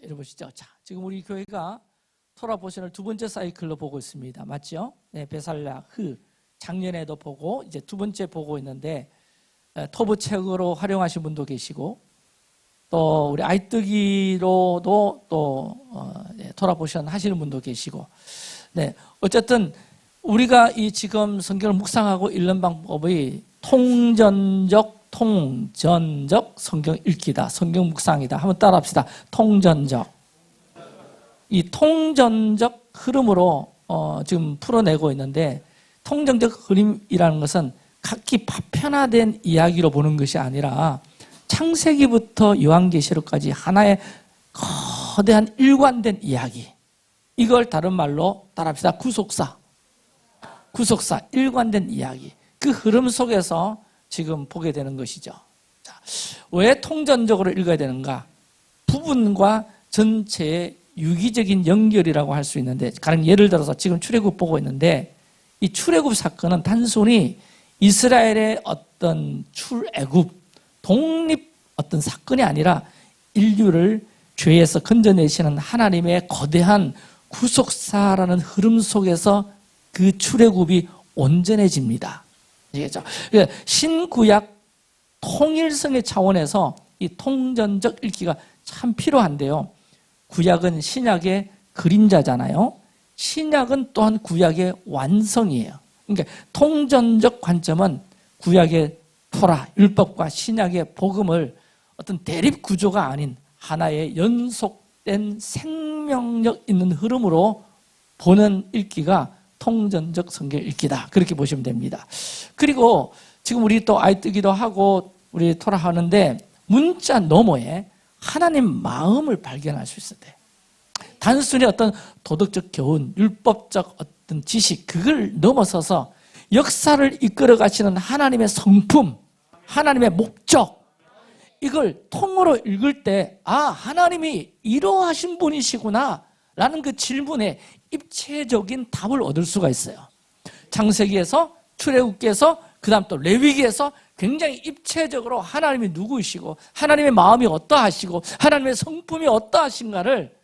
이리 보시죠. 자, 지금 우리 교회가 토라 포션을 두 번째 사이클로 보고 있습니다. 맞죠? 네, 베살라 작년에도 보고 이제 두 번째 보고 있는데 터보 책으로 활용하신 분도 계시고 또 우리 아이뜨기로도 또 토라 포션 하시는 분도 계시고 네, 어쨌든 우리가 이 지금 성경을 묵상하고 읽는 방법이 통전적 성경 읽기다, 성경 묵상이다. 한번 따라합시다. 통전적. 이 통전적 흐름으로 지금 풀어내고 있는데 통전적 흐름이라는 것은 각기 파편화된 이야기로 보는 것이 아니라 창세기부터 요한계시록까지 하나의 거대한 일관된 이야기. 이걸 다른 말로 따라합시다. 구속사, 일관된 이야기. 그 흐름 속에서 지금 보게 되는 것이죠. 자, 왜 통전적으로 읽어야 되는가? 부분과 전체의 유기적인 연결이라고 할 수 있는데, 가령 예를 들어서 지금 출애굽 보고 있는데 이 출애굽 사건은 단순히 이스라엘의 어떤 출애굽, 독립 어떤 사건이 아니라 인류를 죄에서 건져내시는 하나님의 거대한 구속사라는 흐름 속에서 그 출애굽이 온전해집니다. 아시겠죠? 신구약 통일성의 차원에서 이 통전적 읽기가 참 필요한데요. 구약은 신약의 그림자잖아요. 신약은 또한 구약의 완성이에요. 그러니까 통전적 관점은 구약의 토라, 율법과 신약의 복음을 어떤 대립 구조가 아닌 하나의 연속된 생명력 있는 흐름으로 보는 읽기가 통전적 성경 읽기다. 그렇게 보시면 됩니다. 그리고 지금 우리 또 아이뜨기도 하고 우리 토라 하는데 문자 너머에 하나님 마음을 발견할 수 있어야 돼. 단순히 어떤 도덕적 교훈, 율법적 어떤 지식, 그걸 넘어서서 역사를 이끌어 가시는 하나님의 성품, 하나님의 목적, 이걸 통으로 읽을 때 하나님이 이러하신 분이시구나 라는 그 질문에 입체적인 답을 얻을 수가 있어요. 창세기에서, 출애굽기에서, 그 다음 또 레위기에서 굉장히 입체적으로 하나님이 누구이시고 하나님의 마음이 어떠하시고 하나님의 성품이 어떠하신가를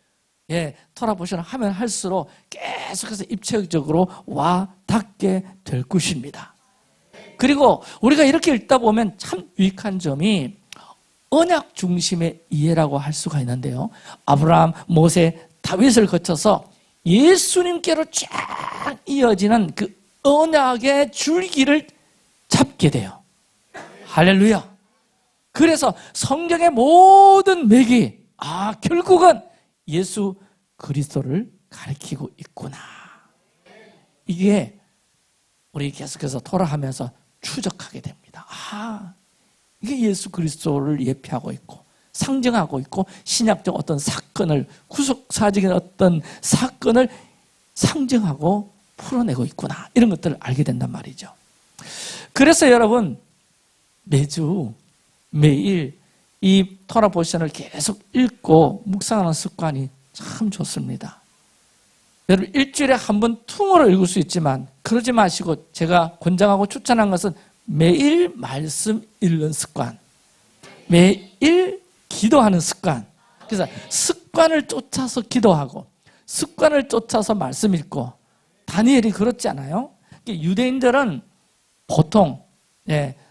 토라 포션을 하면 할수록 계속해서 입체적으로 와 닿게 될 것입니다. 그리고 우리가 이렇게 읽다 보면 참 유익한 점이 언약 중심의 이해라고 할 수가 있는데요. 아브라함, 모세, 다윗을 거쳐서 예수님께로 쫙 이어지는 그 언약의 줄기를 잡게 돼요. 할렐루야. 그래서 성경의 모든 맥이 결국은 예수 그리스도를 가리키고 있구나. 이게 우리 계속해서 토라하면서 추적하게 됩니다. 이게 예수 그리스도를 예표하고 있고 상징하고 있고 신약적 어떤 사건을, 구속사적인 어떤 사건을 상징하고 풀어내고 있구나. 이런 것들을 알게 된단 말이죠. 그래서 여러분 매주 매일 이 토라 포션을 계속 읽고 묵상하는 습관이 참 좋습니다. 여러분 일주일에 한 번 퉁으로 읽을 수 있지만 그러지 마시고 제가 권장하고 추천한 것은 매일 말씀 읽는 습관, 매일 기도하는 습관. 그래서 습관을 쫓아서 기도하고 습관을 쫓아서 말씀 읽고, 다니엘이 그렇지 않아요? 유대인들은 보통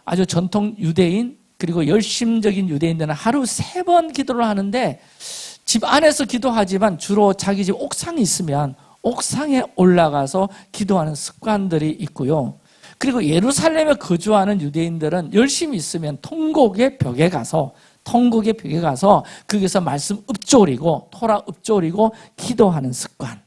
아주 전통 유대인 그리고 열심적인 유대인들은 하루 3번 기도를 하는데 집 안에서 기도하지만 주로 자기 집 옥상이 있으면 옥상에 올라가서 기도하는 습관들이 있고요. 그리고 예루살렘에 거주하는 유대인들은 열심히 있으면 통곡의 벽에 가서 거기서 말씀 읊조리고 토라 읊조리고 기도하는 습관.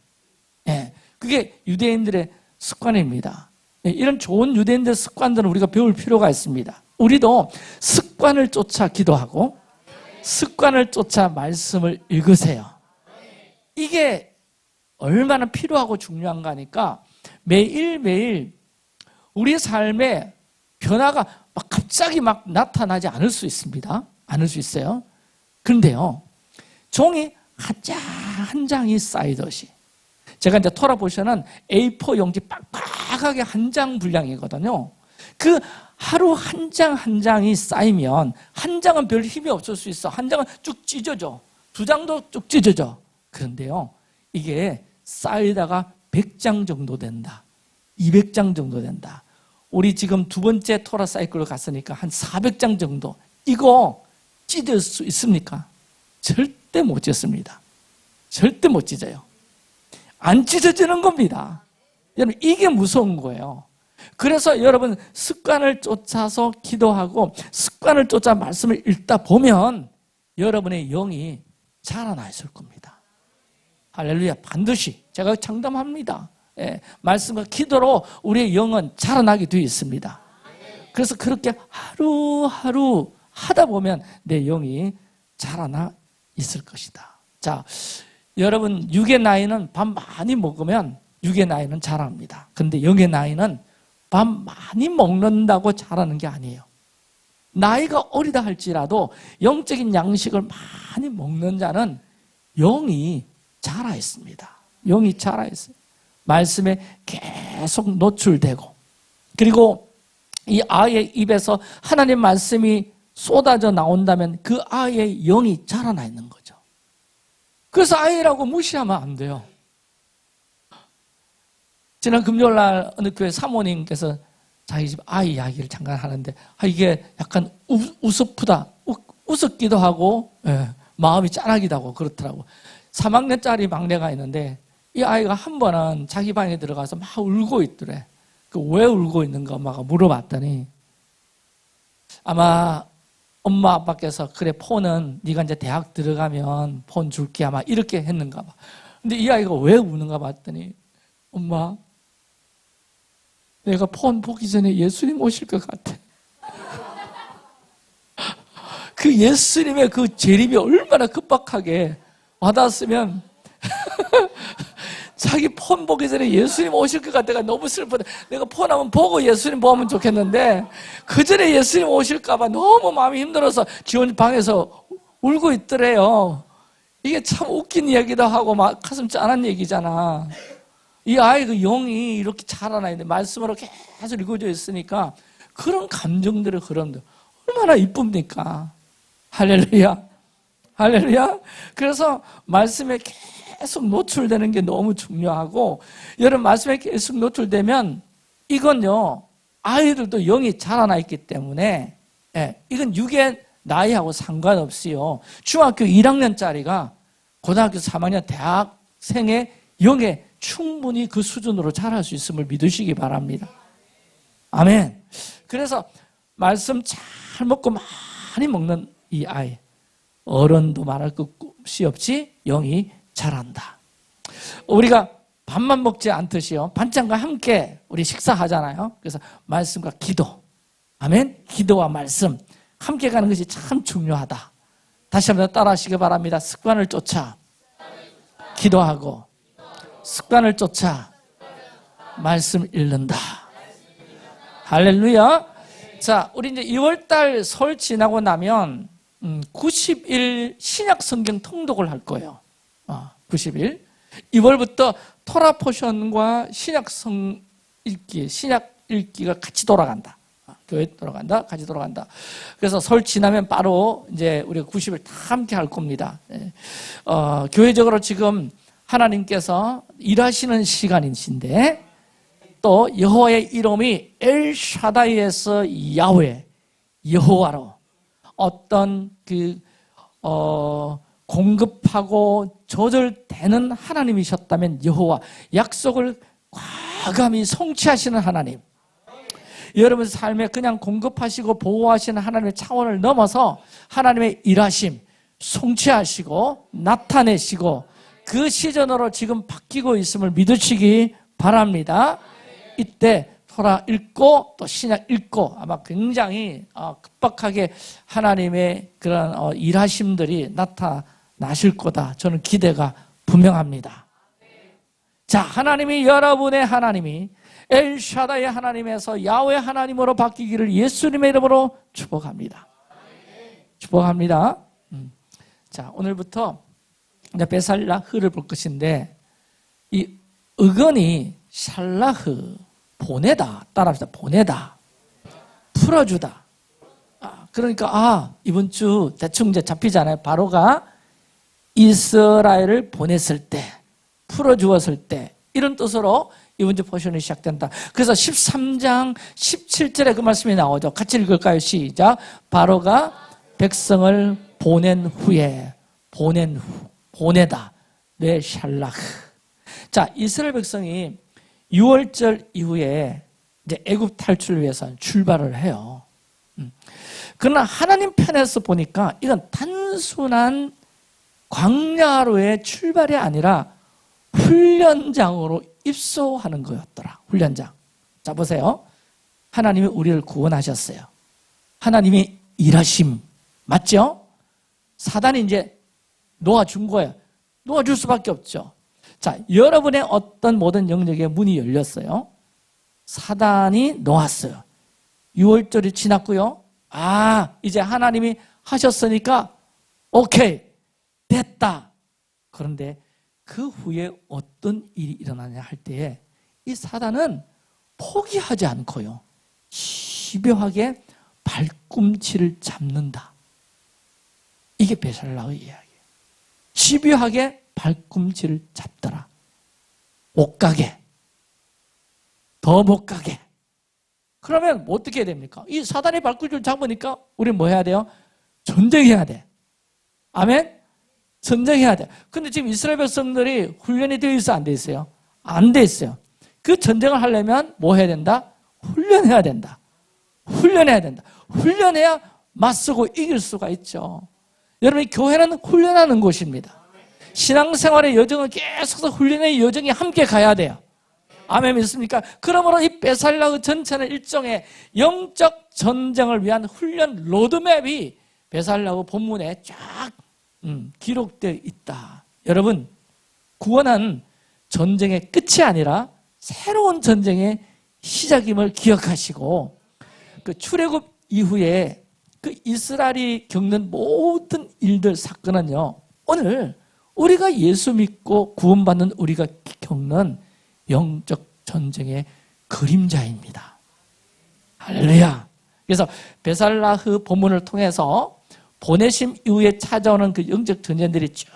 그게 유대인들의 습관입니다. 이런 좋은 유대인들의 습관들은 우리가 배울 필요가 있습니다. 우리도 습관을 쫓아 기도하고 습관을 쫓아 말씀을 읽으세요. 이게 얼마나 필요하고 중요한가 하니까 매일매일 우리 삶에 변화가 갑자기 나타나지 않을 수 있습니다. 않을 수 있어요. 그런데요, 종이 한 장이 쌓이듯이, 제가 이제 토라 포션은 A4 용지 빡빡하게 한 장 분량이거든요. 그 하루 한 장이 쌓이면 한 장은 별 힘이 없을 수 있어. 한 장은 쭉 찢어져. 2장도 쭉 찢어져. 그런데요, 이게 쌓이다가 100장 정도 된다. 200장 정도 된다. 우리 지금 2번째 토라 사이클로 갔으니까 한 400장 정도. 이거 찢을 수 있습니까? 절대 못 찢습니다. 절대 못 찢어요. 안 찢어지는 겁니다. 여러분, 이게 무서운 거예요. 그래서 여러분, 습관을 쫓아서 기도하고 습관을 쫓아 말씀을 읽다 보면 여러분의 영이 자라나 있을 겁니다. 할렐루야. 반드시 제가 장담합니다. 예, 말씀과 기도로 우리의 영은 자라나게 되어 있습니다. 그래서 그렇게 하루하루 하다 보면 내 영이 자라나 있을 것이다. 자, 여러분, 육의 나이는 밥 많이 먹으면 육의 나이는 자랍니다. 근데 영의 나이는 밥 많이 먹는다고 자라는 게 아니에요. 나이가 어리다 할지라도 영적인 양식을 많이 먹는 자는 영이 자라 있습니다. 영이 자라 있어요. 말씀에 계속 노출되고, 그리고 이 아이의 입에서 하나님 말씀이 쏟아져 나온다면 그 아이의 영이 자라나 있는 거죠. 그래서 아이라고 무시하면 안 돼요. 지난 금요일 날 어느 교회 사모님께서 자기 집 아이 이야기를 잠깐 하는데, 이게 약간 우습다, 우습기도 하고, 예, 마음이 짠하기도 하고 그렇더라고. 3학년짜리 막내가 있는데 이 아이가 한 번은 자기 방에 들어가서 막 울고 있더래. 왜 울고 있는가 엄마가 물어봤더니, 아마 엄마 아빠께서 그래, 폰은 네가 이제 대학 들어가면 폰 줄게, 아마 이렇게 했는가 봐. 근데 이 아이가 왜 우는가 봤더니, 엄마, 내가 폰 보기 전에 예수님 오실 것 같아. 그 예수님의 그 재림이 얼마나 급박하게 와닿았으면 자기 폰 보기 전에 예수님 오실 것 같아가 너무 슬프다. 내가 폰 한번 보고 예수님 보면 좋겠는데 그 전에 예수님 오실까 봐 너무 마음이 힘들어서 지원 방에서 울고 있더래요. 이게 참 웃긴 이야기도 하고 막 가슴 짠한 얘기잖아. 이 아이 그 영이 이렇게 자라나 있는데 말씀으로 계속 읽어져 있으니까 그런 감정들을 흐른다. 얼마나 이쁩니까? 할렐루야. 할렐루야. 그래서 말씀에 계속 노출되는 게 너무 중요하고, 여러분, 말씀에 계속 노출되면 이건요, 아이들도 영이 자라나 있기 때문에, 예, 이건 육의 나이하고 상관없이요, 중학교 1학년짜리가 고등학교 3학년 대학생의 영에 충분히 그 수준으로 자랄 수 있음을 믿으시기 바랍니다. 아멘. 그래서 말씀 잘 먹고 많이 먹는 이 아이, 어른도 말할 것이 없이 영이 자란다. 우리가 밥만 먹지 않듯이요, 반찬과 함께 우리 식사하잖아요. 그래서 말씀과 기도, 아멘, 기도와 말씀 함께 가는 것이 참 중요하다. 다시 한번 따라하시기 바랍니다. 습관을 쫓아 기도하고, 습관을 쫓아 말씀 읽는다. 할렐루야. 자, 우리 이제 2월달 설 지나고 나면 90일 신약 성경 통독을 할 거예요. 90일. 2월부터 토라 포션과 신약 성 읽기, 신약 읽기가 같이 돌아간다. 교회 돌아간다, 같이 돌아간다. 그래서 설 지나면 바로 이제 우리가 90일 다 함께 할 겁니다. 교회적으로 지금 하나님께서 일하시는 시간이신데, 또 여호와의 이름이 엘샤다이에서 야훼, 여호와로 어떤 공급하고 조절되는 하나님이셨다면 여호와, 약속을 과감히 성취하시는 하나님, 여러분 삶에 그냥 공급하시고 보호하시는 하나님의 차원을 넘어서 하나님의 일하심, 성취하시고 나타내시고 그 시즌으로 지금 바뀌고 있음을 믿으시기 바랍니다. 이때 토라 읽고 또 신약 읽고 아마 굉장히 급박하게 하나님의 그런 일하심들이 나타나실 거다. 저는 기대가 분명합니다. 자, 하나님이, 여러분의 하나님이 엘샤다의 하나님에서 야훼 하나님으로 바뀌기를 예수님의 이름으로 축복합니다. 축복합니다. 자, 오늘부터 이제 베살라흐를 볼 것인데, 이 의건이 샬라흐, 보내다, 따라합시다. 보내다, 풀어주다. 그러니까 이번 주 대충 이제 잡히잖아요. 바로가 이스라엘을 보냈을 때, 풀어주었을 때, 이런 뜻으로 이번 주 포션이 시작된다. 그래서 13장 17절에 그 말씀이 나오죠. 같이 읽을까요? 시작. 바로가 백성을 보낸 후에, 보내다. 메샬라흐. 자, 이스라엘 백성이 6월절 이후에 이제 애굽 탈출을 위해서 출발을 해요. 그러나 하나님 편에서 보니까 이건 단순한 광야로의 출발이 아니라 훈련장으로 입소하는 거였더라. 훈련장. 자, 보세요. 하나님이 우리를 구원하셨어요. 하나님이 일하심. 맞죠? 사단이 이제 놓아준 거예요. 놓아줄 수밖에 없죠. 자, 여러분의 어떤 모든 영역에 문이 열렸어요. 사단이 놓았어요. 6월절이 지났고요. 이제 하나님이 하셨으니까 오케이, 됐다. 그런데 그 후에 어떤 일이 일어나냐 할 때에 이 사단은 포기하지 않고요. 집요하게 발꿈치를 잡는다. 이게 베살라의 이야기예요. 집요하게 발꿈치를 잡더라. 못 가게. 더 못 가게. 그러면 어떻게 해야 됩니까? 이 사단의 발꿈치를 잡으니까 우리는 뭐 해야 돼요? 전쟁해야 돼. 아멘? 전쟁해야 돼. 근데 지금 이스라엘 백성들이 훈련이 되어 있어, 안 되어 있어요? 안 되어 있어요. 그 전쟁을 하려면 뭐 해야 된다? 훈련해야 된다. 훈련해야 된다. 훈련해야 맞서고 이길 수가 있죠. 여러분, 교회는 훈련하는 곳입니다. 신앙생활의 여정은 계속해서 훈련의 여정이 함께 가야 돼요. 아멘, 믿습니까? 그러므로 이 베살라의 전체는 일종의 영적 전쟁을 위한 훈련 로드맵이 베살라의 본문에 쫙 기록되어 있다. 여러분, 구원은 전쟁의 끝이 아니라 새로운 전쟁의 시작임을 기억하시고, 그 출애굽 이후에 그 이스라엘이 겪는 모든 일들, 사건은요, 오늘 우리가 예수 믿고 구원받는 우리가 겪는 영적 전쟁의 그림자입니다. 할렐루야. 그래서 베살라흐 본문을 통해서 보내심 이후에 찾아오는 그 영적 전쟁들이 쭉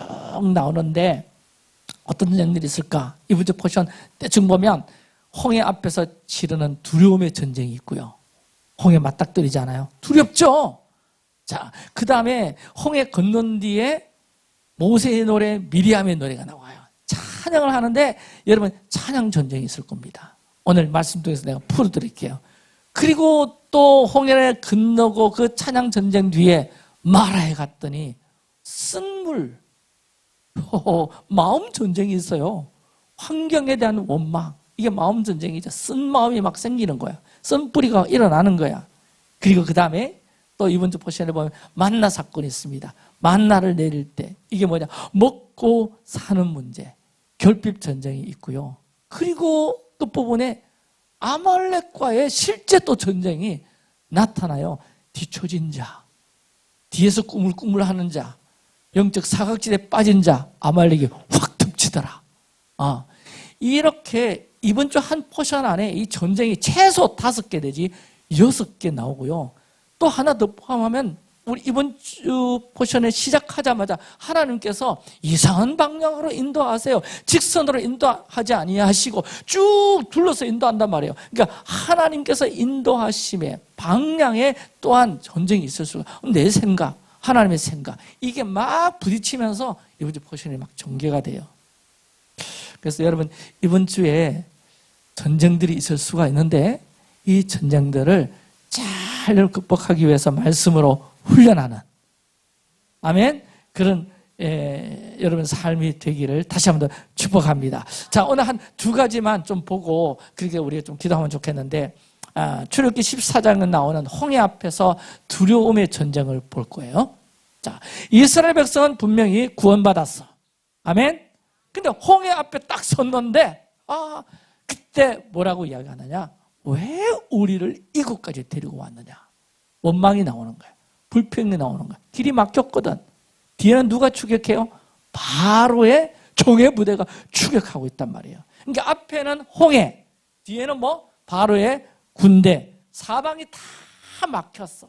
나오는데 어떤 전쟁들이 있을까? 이번 주 포션 대충 보면 홍해 앞에서 치르는 두려움의 전쟁이 있고요. 홍해 맞닥뜨리잖아요. 두렵죠? 자, 그 다음에 홍해 건넌 뒤에 모세의 노래, 미리암의 노래가 나와요. 찬양을 하는데 여러분, 찬양 전쟁이 있을 겁니다. 오늘 말씀 통해서 내가 풀어드릴게요. 그리고 또 홍해를 건너고 그 찬양 전쟁 뒤에 마라에 갔더니 쓴물, 마음 전쟁이 있어요. 환경에 대한 원망, 이게 마음 전쟁이죠. 쓴 마음이 막 생기는 거야. 쓴 뿌리가 일어나는 거야. 그리고 그 다음에 또 이번 주 포션에 보면 만나 사건이 있습니다. 만나를 내릴 때 이게 뭐냐, 먹고 사는 문제, 결핍 전쟁이 있고요. 그리고 끝부분에 아말렉과의 실제 또 전쟁이 나타나요. 뒤처진 자, 뒤에서 꾸물꾸물하는 자, 영적 사각지대에 빠진 자, 아말렉이 확 덮치더라. 이렇게 이번 주 한 포션 안에 이 전쟁이 최소 5개 내지 6개 나오고요. 또 하나 더 포함하면 우리 이번 주 포션에 시작하자마자 하나님께서 이상한 방향으로 인도하세요. 직선으로 인도하지 아니하시고 쭉 둘러서 인도한단 말이에요. 그러니까 하나님께서 인도하심에 방향에 또한 전쟁이 있을 수가, 내 생각, 하나님의 생각, 이게 막 부딪히면서 이번 주 포션이 막 전개가 돼요. 그래서 여러분, 이번 주에 전쟁들이 있을 수가 있는데 이 전쟁들을 잘 극복하기 위해서 말씀으로 훈련하는, 아멘, 그런 여러분 삶이 되기를 다시 한번 더 축복합니다. 자, 오늘 한 2가지만 좀 보고 그렇게 우리가 좀 기도하면 좋겠는데, 출애굽기 14장에 나오는 홍해 앞에서 두려움의 전쟁을 볼 거예요. 자, 이스라엘 백성은 분명히 구원받았어. 아멘. 근데 홍해 앞에 딱 섰는데 그때 뭐라고 이야기하느냐? 왜 우리를 이곳까지 데리고 왔느냐? 원망이 나오는 거야. 불평이 나오는 거야. 길이 막혔거든. 뒤에는 누가 추격해요? 바로의 종의 부대가 추격하고 있단 말이에요. 그러니까 앞에는 홍해, 뒤에는 뭐? 바로의 군대. 사방이 다 막혔어.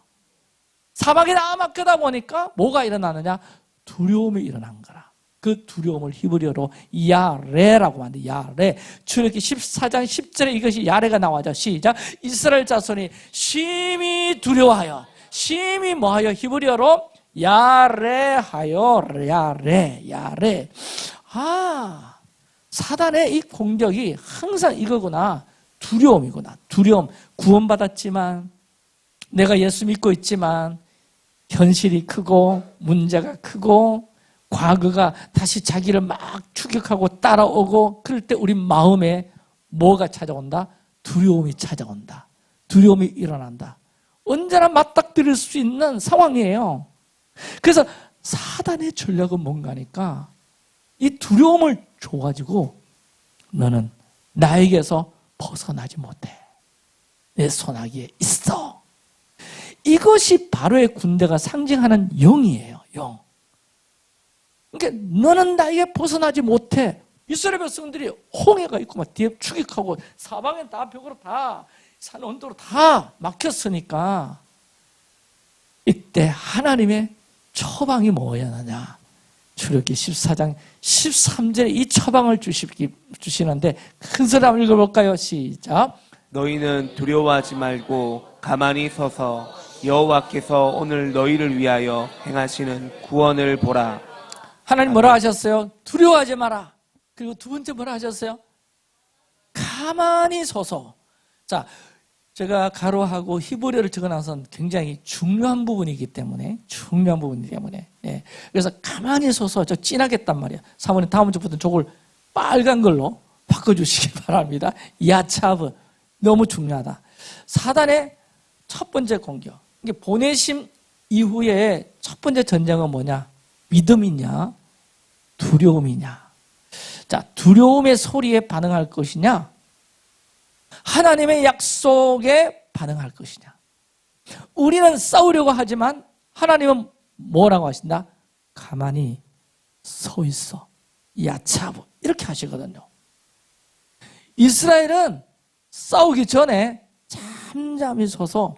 사방이 다 막히다 보니까 뭐가 일어나느냐? 두려움이 일어난 거라. 그 두려움을 히브리어로 야레라고 하는데, 야레. 출애굽기 14장 10절에 이것이 야레가 나와죠. 시작. 이스라엘 자손이 심히 두려워하여, 심히 뭐하여? 히브리어로 야레하여. 야레. 사단의 이 공격이 항상 이거구나. 두려움이구나. 두려움. 구원받았지만, 내가 예수 믿고 있지만 현실이 크고 문제가 크고 과거가 다시 자기를 막 추격하고 따라오고, 그럴 때 우리 마음에 뭐가 찾아온다? 두려움이 찾아온다. 두려움이 일어난다. 언제나 맞닥뜨릴 수 있는 상황이에요. 그래서 사단의 전략은 뭔가 하니까 이 두려움을 줘가지고 너는 나에게서 벗어나지 못해. 내 손아귀에 있어. 이것이 바로의 군대가 상징하는 영이에요. 영. 그러니까 너는 나에게 벗어나지 못해. 이스라엘 백성들이 홍해가 있고 막 뒤에 추격하고 사방에 다 벽으로 다 산 언덕으로 다 막혔으니까 이때 하나님의 처방이 뭐였느냐? 출애굽기 14장 13절에 이 처방을 주시는데 큰 소리 한번 읽어볼까요? 시작. 너희는 두려워하지 말고 가만히 서서 여호와께서 오늘 너희를 위하여 행하시는 구원을 보라. 하나님 뭐라 하셨어요? 두려워하지 마라. 그리고 두 번째 뭐라 하셨어요? 가만히 서서. 자, 제가 가로하고 히브리어를 적어놔선 굉장히 중요한 부분이기 때문에, 예. 그래서 가만히 서서 저 진하겠단 말이에요. 사모님 다음 주부터 저걸 빨간 걸로 바꿔주시기 바랍니다. 야차브. 너무 중요하다. 사단의 첫 번째 공격. 이게 보내심 이후에 첫 번째 전쟁은 뭐냐? 믿음이냐? 두려움이냐? 자, 두려움의 소리에 반응할 것이냐? 하나님의 약속에 반응할 것이냐? 우리는 싸우려고 하지만 하나님은 뭐라고 하신다? 가만히 서 있어. 야차브. 이렇게 하시거든요. 이스라엘은 싸우기 전에 잠잠히 서서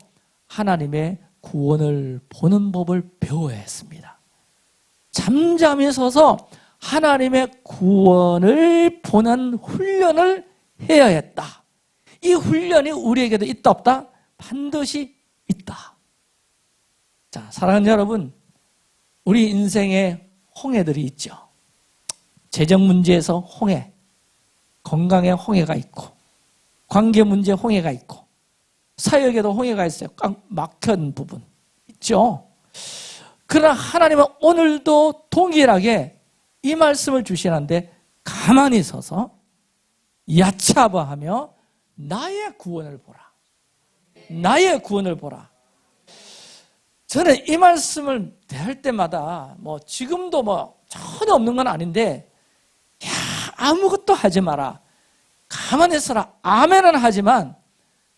하나님의 구원을 보는 법을 배워야 했습니다. 잠잠히 서서 하나님의 구원을 보는 훈련을 해야 했다. 이 훈련이 우리에게도 있다 없다? 반드시 있다. 자, 사랑하는 여러분, 우리 인생에 홍해들이 있죠. 재정 문제에서 홍해, 건강에 홍해가 있고, 관계 문제에 홍해가 있고, 사역에도 홍해가 있어요. 꽉 막힌 부분 있죠. 그러나 하나님은 오늘도 동일하게 이 말씀을 주시는데 가만히 서서 야차바하며 나의 구원을 보라. 나의 구원을 보라. 저는 이 말씀을 대할 때마다 뭐 지금도 뭐 전혀 없는 건 아닌데, 야, 아무것도 하지 마라. 가만히 있어라. 아멘은 하지만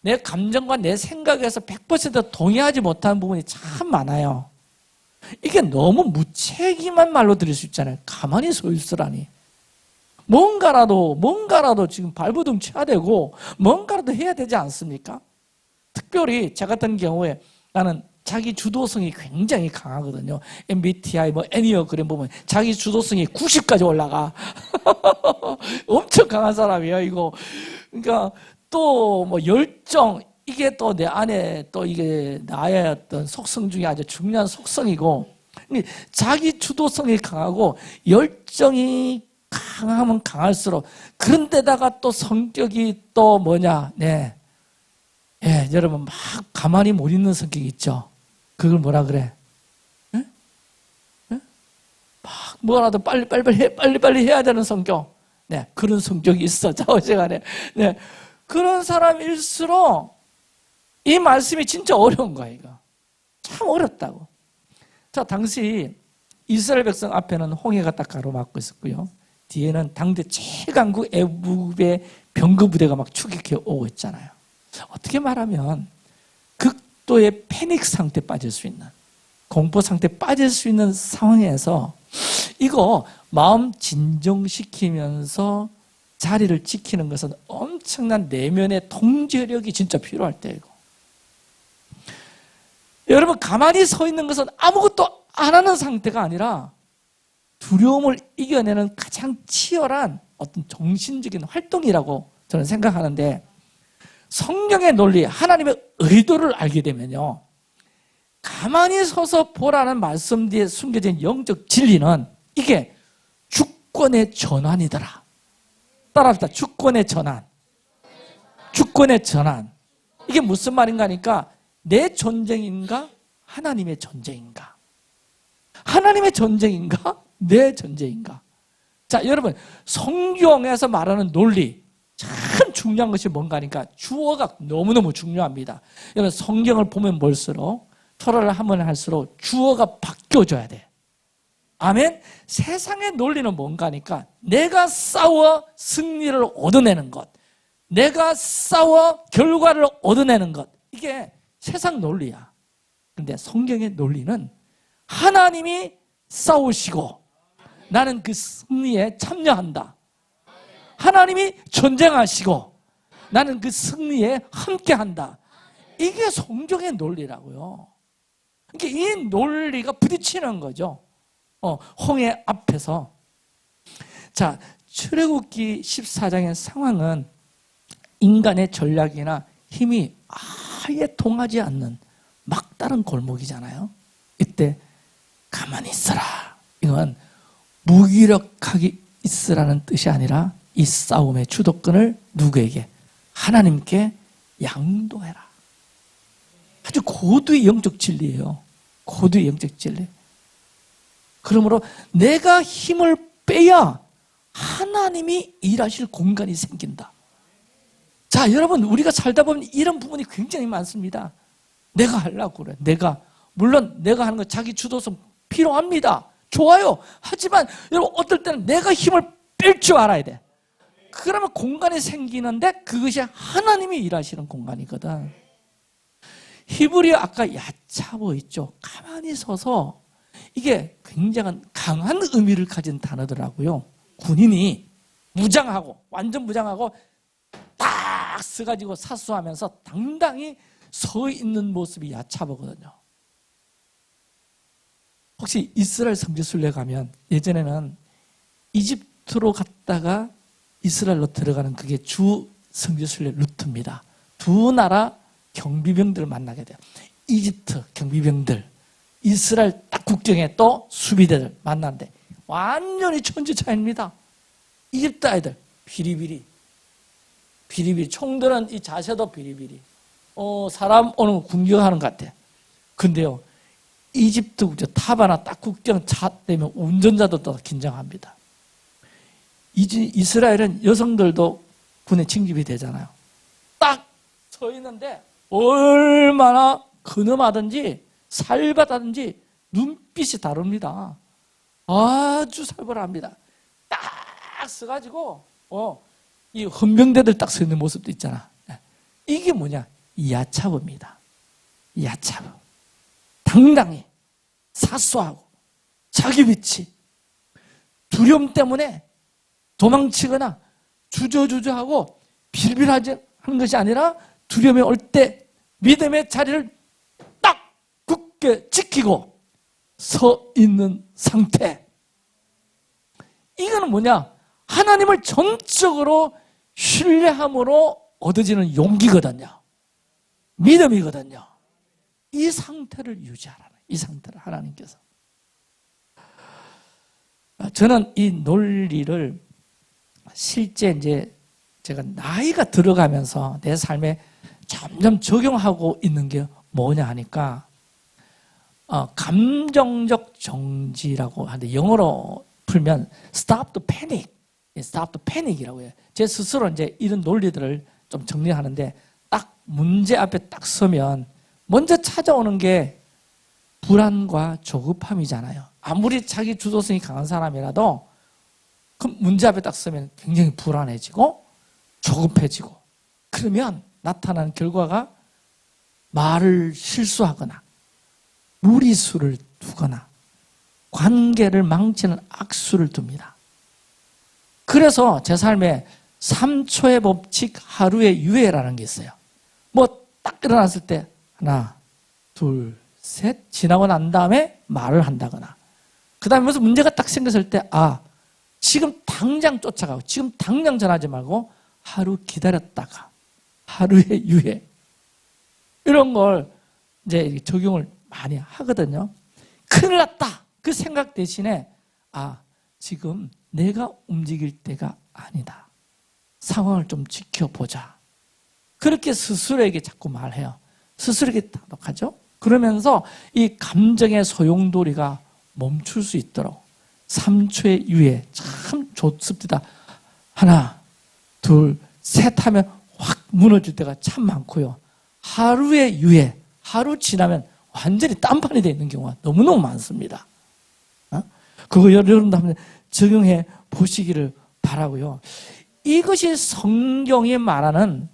내 감정과 내 생각에서 100% 동의하지 못하는 부분이 참 많아요. 이게 너무 무책임한 말로 들을 수 있잖아요. 가만히 서 있으라니. 뭔가라도 지금 발버둥 쳐야 되고 뭔가라도 해야 되지 않습니까? 특별히 저 같은 경우에 나는 자기 주도성이 굉장히 강하거든요. MBTI, 애니어그램 보면 자기 주도성이 90까지 올라가. 엄청 강한 사람이에요, 이거. 그러니까 또 열정, 이게 또 내 안에 또 이게 나의 어떤 속성 중에 아주 중요한 속성이고, 자기 주도성이 강하고 열정이 강하면 강할수록, 그런데다가 또 성격이 또 뭐냐, 네. 예, 여러분 막 가만히 못 있는 성격이 있죠. 그걸 뭐라 그래? 예? 예? 막 뭐라도 빨리 해야 되는 성격. 네, 그런 성격이 있어. 좌우지간에. 네, 그런 사람일수록 이 말씀이 진짜 어려운 거야, 이거. 참 어렵다고. 자, 당시 이스라엘 백성 앞에는 홍해가 딱 가로막고 있었고요. 뒤에는 당대 최강국 애굽의 병거 부대가 막 추격해 오고 있잖아요. 어떻게 말하면 극도의 패닉 상태에 빠질 수 있는, 공포 상태에 빠질 수 있는 상황에서 이거 마음 진정시키면서 자리를 지키는 것은 엄청난 내면의 통제력이 진짜 필요할 때이고, 여러분 가만히 서 있는 것은 아무것도 안 하는 상태가 아니라 두려움을 이겨내는 가장 치열한 어떤 정신적인 활동이라고 저는 생각하는데, 성경의 논리, 하나님의 의도를 알게 되면요, 가만히 서서 보라는 말씀 뒤에 숨겨진 영적 진리는 이게 주권의 전환이더라. 따라합시다. 주권의 전환. 주권의 전환. 이게 무슨 말인가 하니까, 내 전쟁인가? 하나님의 전쟁인가? 하나님의 전쟁인가? 내 전쟁인가? 자, 여러분, 성경에서 말하는 논리, 참 중요한 것이 뭔가 하니까 주어가 너무너무 중요합니다. 여러분, 성경을 보면 볼수록, 토라를 하면 할수록 주어가 바뀌어져야 돼. 아멘? 세상의 논리는 뭔가 하니까 내가 싸워 승리를 얻어내는 것, 내가 싸워 결과를 얻어내는 것, 이게 세상 논리야. 근데 성경의 논리는 하나님이 싸우시고 나는 그 승리에 참여한다. 하나님이 전쟁하시고 나는 그 승리에 함께한다. 이게 성경의 논리라고요. 그러니까 이 논리가 부딪히는 거죠. 홍해 앞에서. 자, 출애굽기 14장의 상황은 인간의 전략이나 힘이 아예 통하지 않는 막다른 골목이잖아요. 이때 가만히 있어라. 이건 무기력하게 있으라는 뜻이 아니라 이 싸움의 주도권을 누구에게? 하나님께 양도해라. 아주 고도의 영적 진리예요. 고도의 영적 진리. 그러므로 내가 힘을 빼야 하나님이 일하실 공간이 생긴다. 자, 여러분, 우리가 살다 보면 이런 부분이 굉장히 많습니다. 내가 하려고 그래. 물론 내가 하는 거 자기 주도성 필요합니다. 좋아요. 하지만 여러분, 어떨 때는 내가 힘을 뺄 줄 알아야 돼. 그러면 공간이 생기는데 그것이 하나님이 일하시는 공간이거든. 히브리어 아까 야차보 있죠. 가만히 서서, 이게 굉장한 강한 의미를 가진 단어더라고요. 군인이 무장하고, 완전 무장하고 딱 서가지고 사수하면서 당당히 서 있는 모습이 야차보거든요. 혹시 이스라엘 성지순례 가면 예전에는 이집트로 갔다가 이스라엘로 들어가는 그게 주 성지순례 루트입니다. 두 나라 경비병들을 만나게 돼요. 이집트 경비병들, 이스라엘 딱 국경에 또 수비대들 만났는데 완전히 천지 차이입니다. 이집트 아이들 비리비리 총들은 이 자세도 비리비리. 사람 오는 거 궁경하는 것 같아. 근데요, 이집트 국경 탑 하나 딱 국경 차 되면 운전자들도 긴장합니다. 이스라엘은 여성들도 군에 징집이 되잖아요. 딱 서 있는데 얼마나 근엄하든지 살벌하든지 눈빛이 다릅니다. 아주 살벌합니다. 딱 서가지고 이 헌병대들 딱 서 있는 모습도 있잖아. 이게 뭐냐? 야차보입니다. 야차보. 당당히 사수하고 자기 위치, 두려움 때문에 도망치거나 주저주저하고 빌빌하지 하는 것이 아니라 두려움이 올 때 믿음의 자리를 딱 굳게 지키고 서 있는 상태. 이거는 뭐냐? 하나님을 전적으로 신뢰함으로 얻어지는 용기거든요. 믿음이거든요. 이 상태를 유지하라는, 이 상태를 하나님께서. 저는 이 논리를 실제 이제 제가 나이가 들어가면서 내 삶에 점점 적용하고 있는 게 뭐냐 하니까, 감정적 정지라고 하는데 영어로 풀면 stop the panic, stop the panic이라고 해요. 제 스스로 이제 이런 논리들을 좀 정리하는데, 딱 문제 앞에 딱 서면 먼저 찾아오는 게 불안과 조급함이잖아요. 아무리 자기 주도성이 강한 사람이라도 그 문제 앞에 딱 서면 굉장히 불안해지고 조급해지고, 그러면 나타나는 결과가 말을 실수하거나 무리수를 두거나 관계를 망치는 악수를 둡니다. 그래서 제 삶에 3초의 법칙, 하루의 유예라는 게 있어요. 뭐 딱 일어났을 때 하나, 둘, 셋 지나고 난 다음에 말을 한다거나, 그 다음에 무슨 문제가 딱 생겼을 때, 지금 당장 쫓아가고, 지금 당장 전하지 말고, 하루 기다렸다가, 하루의 유예. 이런 걸 이제 적용을 많이 하거든요. 큰일 났다. 그 생각 대신에, 지금 내가 움직일 때가 아니다. 상황을 좀 지켜보자. 그렇게 스스로에게 자꾸 말해요. 스스로에게 다독하죠. 그러면서 이 감정의 소용돌이가 멈출 수 있도록 3초의 유예 참 좋습니다. 하나, 둘, 셋 하면 확 무너질 때가 참 많고요. 하루의 유예, 하루 지나면 완전히 딴판이 되어 있는 경우가 너무너무 많습니다. 그거 여러분도 한번 적용해 보시기를 바라고요. 이것이 성경이 말하는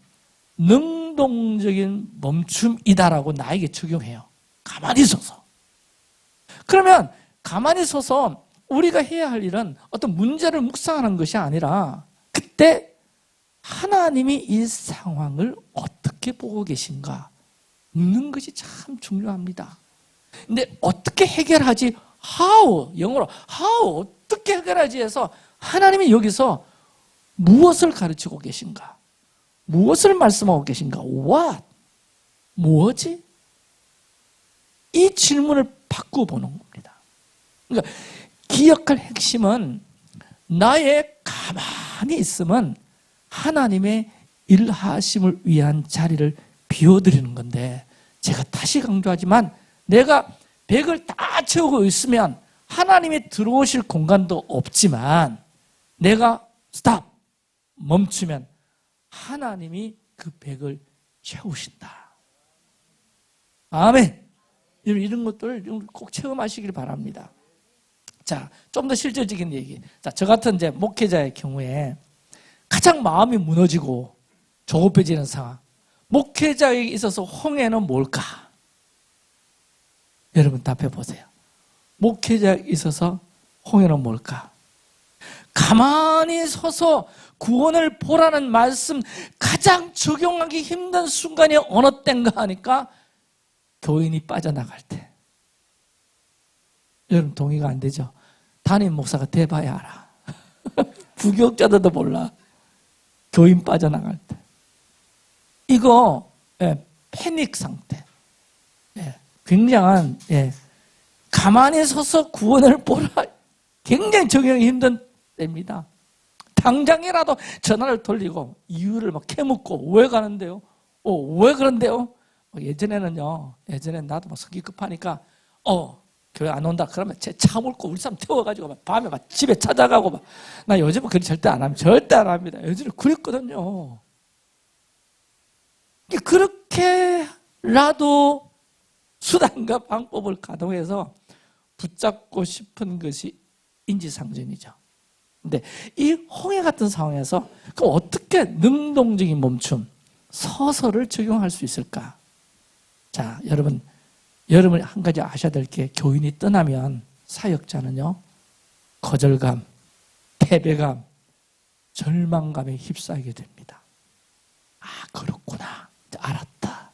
능동적인 멈춤이다라고 나에게 적용해요. 가만히 서서. 그러면 가만히 서서 우리가 해야 할 일은 어떤 문제를 묵상하는 것이 아니라 그때 하나님이 이 상황을 어떻게 보고 계신가 묻는 것이 참 중요합니다. 근데 어떻게 해결하지? How, 영어로 How, 어떻게 해결하지 해서 하나님이 여기서 무엇을 가르치고 계신가? 무엇을 말씀하고 계신가? What? 뭐지? 이 질문을 바꿔보는 겁니다. 그러니까 기억할 핵심은 나의 가만히 있으면 하나님의 일하심을 위한 자리를 비워드리는 건데 제가 다시 강조하지만 내가 100을 다 채우고 있으면 하나님이 들어오실 공간도 없지만 내가 스탑! 멈추면 하나님이 그 100을 채우신다. 아멘. 이런 것들 꼭 체험하시길 바랍니다. 자, 좀 더 실질적인 얘기. 자, 저 같은 이제 목회자의 경우에 가장 마음이 무너지고 조급해지는 상황. 목회자에게 있어서 홍해는 뭘까? 여러분 답해 보세요. 목회자에게 있어서 홍해는 뭘까? 가만히 서서 구원을 보라는 말씀 가장 적용하기 힘든 순간이 어느 때인가 하니까 교인이 빠져나갈 때. 여러분 동의가 안 되죠? 담임 목사가 돼봐야 알아. 부교육자들도 몰라. 교인 빠져나갈 때. 이거 패닉 상태. 굉장한 가만히 서서 구원을 보라. 굉장히 적용하기 힘든 때입니다. 당장이라도 전화를 돌리고 이유를 막 캐묻고 왜 가는데요? 왜 그런데요? 예전에는요. 예전엔 나도 막 성기 급하니까 교회 안 온다 그러면 제 차 몰고 우리 사람 태워가지고 막 밤에 막 집에 찾아가고 막. 나 요즘은 그렇게 절대 안 합니다. 절대 안 합니다. 예전에 그랬거든요. 그렇게라도 수단과 방법을 가동해서 붙잡고 싶은 것이 인지상정이죠. 근데 이 홍해 같은 상황에서 그럼 어떻게 능동적인 멈춤, 서서를 적용할 수 있을까? 자, 여러분 한 가지 아셔야 될 게 교인이 떠나면 사역자는요, 거절감, 패배감, 절망감에 휩싸이게 됩니다. 그렇구나. 알았다.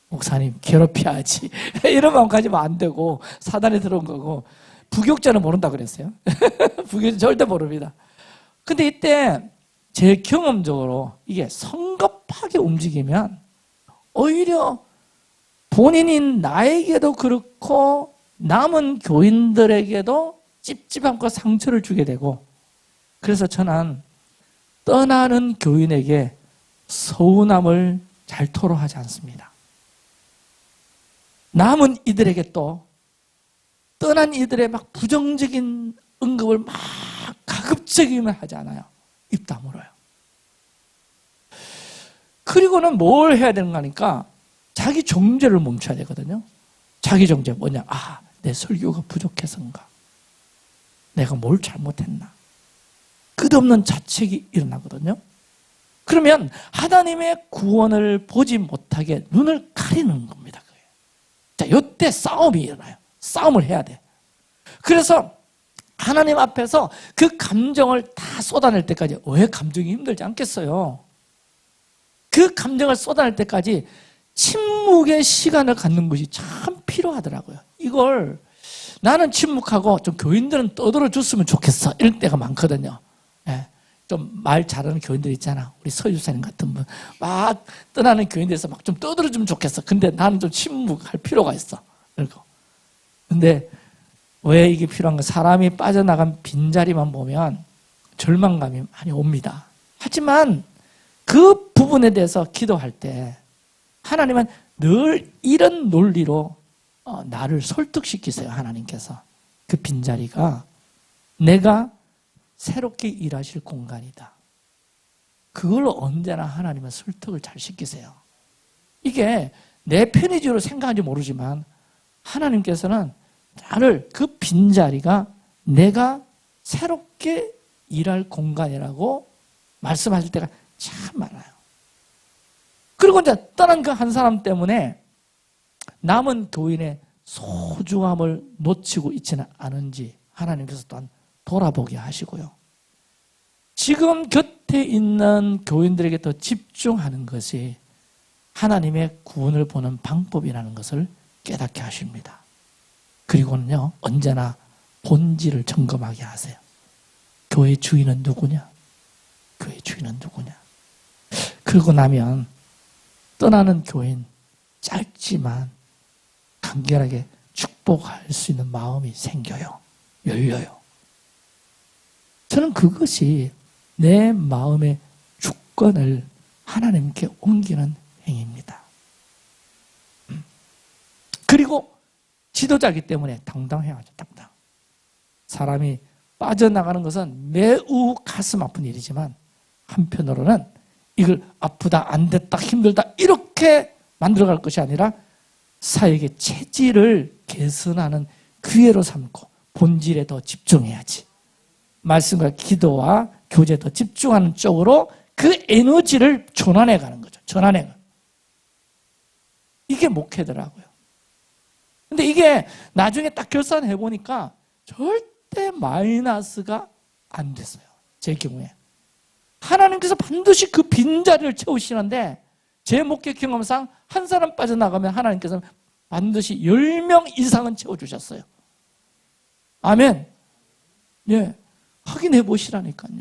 목사님 괴롭혀야지. 이런 마음 가지면 안 되고 사단에 들어온 거고 부교육자는 모른다 그랬어요. 부교육자 절대 모릅니다. 근데 이때 제 경험적으로 이게 성급하게 움직이면 오히려 본인인 나에게도 그렇고 남은 교인들에게도 찝찝함과 상처를 주게 되고 그래서 저는 떠나는 교인에게 서운함을 잘 토로하지 않습니다. 남은 이들에게 또 떠난 이들의 막 부정적인 언급을 막 가급적이면 하지 않아요. 입 다물어요. 그리고는 뭘 해야 되는가 하니까 자기 정죄를 멈춰야 되거든요. 자기 정죄 뭐냐? 내 설교가 부족해서인가? 내가 뭘 잘못했나? 끝없는 자책이 일어나거든요. 그러면 하나님의 구원을 보지 못하게 눈을 가리는 겁니다. 자, 이때 싸움이 일어나요. 싸움을 해야 돼. 그래서 하나님 앞에서 그 감정을 다 쏟아낼 때까지 왜 감정이 힘들지 않겠어요? 그 감정을 쏟아낼 때까지 침묵의 시간을 갖는 것이 참 필요하더라고요. 이걸 나는 침묵하고 좀 교인들은 떠들어 줬으면 좋겠어. 이럴 때가 많거든요. 예. 좀 말 잘하는 교인들 있잖아. 우리 서유사님 같은 분. 막 떠나는 교인들에서 막 좀 떠들어 주면 좋겠어. 근데 나는 좀 침묵할 필요가 있어. 그리고. 근데 왜 이게 필요한가? 사람이 빠져나간 빈자리만 보면 절망감이 많이 옵니다. 하지만 그 부분에 대해서 기도할 때 하나님은 늘 이런 논리로 나를 설득시키세요. 하나님께서. 그 빈자리가 내가 새롭게 일하실 공간이다. 그걸로 언제나 하나님은 설득을 잘 시키세요. 이게 내 편의적으로 생각하는지 모르지만 하나님께서는 나를 그 빈자리가 내가 새롭게 일할 공간이라고 말씀하실 때가 참 많아요. 그리고 이제 떠난 그 한 사람 때문에 남은 교인의 소중함을 놓치고 있지는 않은지 하나님께서 또한 돌아보게 하시고요. 지금 곁에 있는 교인들에게 더 집중하는 것이 하나님의 구원을 보는 방법이라는 것을 깨닫게 하십니다. 그리고는요, 언제나 본질을 점검하게 하세요. 교회 주인은 누구냐? 교회 주인은 누구냐? 그러고 나면 떠나는 교인 짧지만 간결하게 축복할 수 있는 마음이 생겨요. 열려요. 저는 그것이 내 마음의 주권을 하나님께 옮기는 행위입니다. 그리고 지도자이기 때문에 당당해야죠. 당당. 사람이 빠져나가는 것은 매우 가슴 아픈 일이지만 한편으로는 이걸 아프다, 안 됐다, 힘들다 이렇게 만들어갈 것이 아니라 사역의 체질을 개선하는 기회로 삼고 본질에 더 집중해야지. 말씀과 기도와 교제에 더 집중하는 쪽으로 그 에너지를 전환해 가는 거죠. 전환해 가는. 이게 목회더라고요. 근데 이게 나중에 딱 결산해 보니까 절대 마이너스가 안 됐어요. 제 경우에. 하나님께서 반드시 그 빈자리를 채우시는데 제 목회 경험상 한 사람 빠져나가면 하나님께서는 반드시 10명 이상은 채워주셨어요. 아멘. 예. 확인해 보시라니까요.